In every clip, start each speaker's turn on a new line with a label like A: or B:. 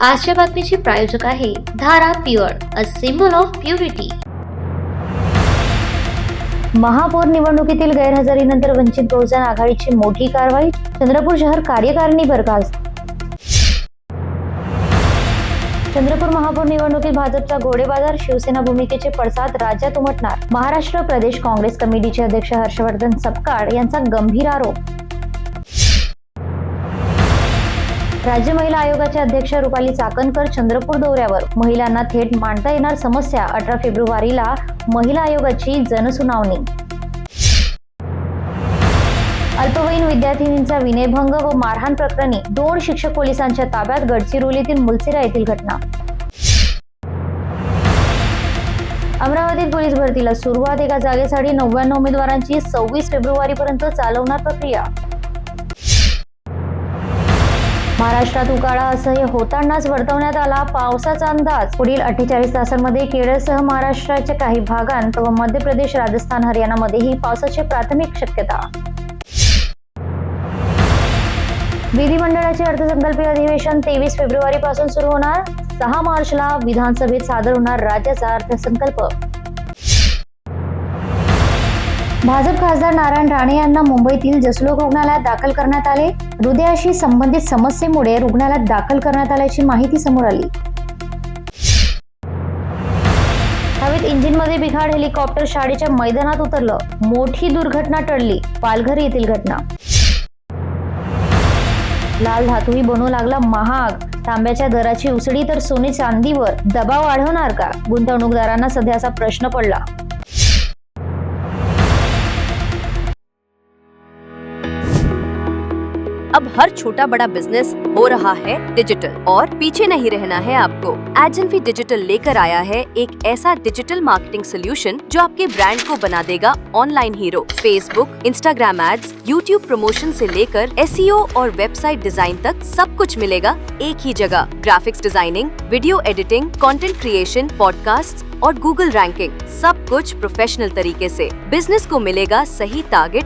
A: आजच्या बातमीचे प्रायोजक आहे Dhara pure, a symbol of purity.
B: महापौर निवडणुकीतील गैरहजेरीनंतर वंचित बहुजन आघाडीची मोठी कारवाई. चंद्रपूर शहर कार्यकारिणी बरखास्त. चंद्रपूर महापौर निवडणुकीत भाजपचा घोडेबाजार, शिवसेना भूमिकेचे पडसाद राज्यात उमटणार. महाराष्ट्र प्रदेश काँग्रेस कमिटीचे अध्यक्ष हर्षवर्धन सपकाळ यांचा गंभीर आरोप. राज्य महिला आयोगाचे अध्यक्ष रुपाली चाकणकर चंद्रपूर दौऱ्यावर. महिलांना थेट मांडता येणार समस्या. 18 फेब्रुवारीला महिला आयोगाची जनसुनावणी. अल्पवयीन विद्यार्थिनींचा विनयभंग व मारहाण प्रकरणी 2 शिक्षक पोलिसांच्या ताब्यात. गडचिरोलीतील मुलसिरा येथील घटना. अमरावतीत पोलीस भरतीला सुरुवात. एका जागेसाठी 99 उमेदवारांची 26 फेब्रुवारीपर्यंत चालवणार प्रक्रिया. महाराष्ट्रात उकाडा असह्य होतानाच वर्तवण्यात आला पावसाचा अंदाज. पुढील 48 तासांमध्ये केरळसह महाराष्ट्राच्या काही भागांत व मध्य प्रदेश, राजस्थान, हरियाणामध्येही पावसाची प्राथमिक शक्यता. विधिमंडळाचे अर्थसंकल्पीय अधिवेशन 23 फेब्रुवारीपासून सुरू होणार. 6 मार्चला विधानसभेत सादर होणार राज्याचा अर्थसंकल्प. भाजप खासदार नारायण राणे यांना मुंबईतील जसलोक रुग्णालयात दाखल करण्यात आले. हृदयाशी संबंधित समस्येमुळे रुग्णालयात दाखल करण्यात आल्याची माहिती समोर आली. हवेत इंजिनमध्ये बिघाड. हेलिकॉप्टर शाळेच्या मैदानात उतरलं. मोठी दुर्घटना टळली. पालघर येथील घटना. लाल धातूही बनू लागला महाग. तांब्याच्या दराची उसळी तर सोने चांदीवर दबाव वाढवणार का? गुंतवणूकदारांना सध्या असा प्रश्न पडला.
C: अब हर छोटा बड़ा बिजनेस हो रहा है डिजिटल और पीछे नहीं रहना है आपको। एजेंफी डिजिटल लेकर आया है एक ऐसा डिजिटल मार्केटिंग सोल्यूशन जो आपके ब्रांड को बना देगा online hero. Facebook, Instagram ads, YouTube promotion से लेकर एसईओ और वेबसाइट डिजाइन तक सब कुछ मिलेगा एक ही जगह। Graphics designing, video editing, content creation, podcast और गूगल रैंकिंग, सब कुछ प्रोफेशनल तरीके से। बिजनेस को मिलेगा सही टारगेट,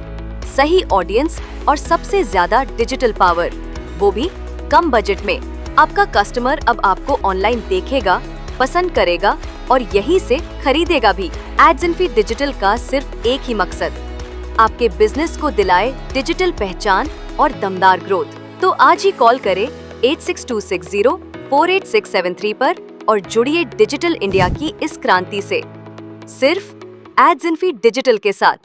C: सही ऑडियंस और सबसे ज्यादा डिजिटल पावर, वो भी कम बजट में। आपका कस्टमर अब आपको ऑनलाइन देखेगा, पसंद करेगा और यहीं से खरीदेगा भी। एजेंफी डिजिटल का सिर्फ एक ही मकसद, आपके बिजनेस को दिलाए डिजिटल पहचान और दमदार ग्रोथ। तो आज ही कॉल करें 8626048673 पर और जुड़िए डिजिटल इंडिया की इस क्रांति से, सिर्फ एजेंफी डिजिटल के साथ।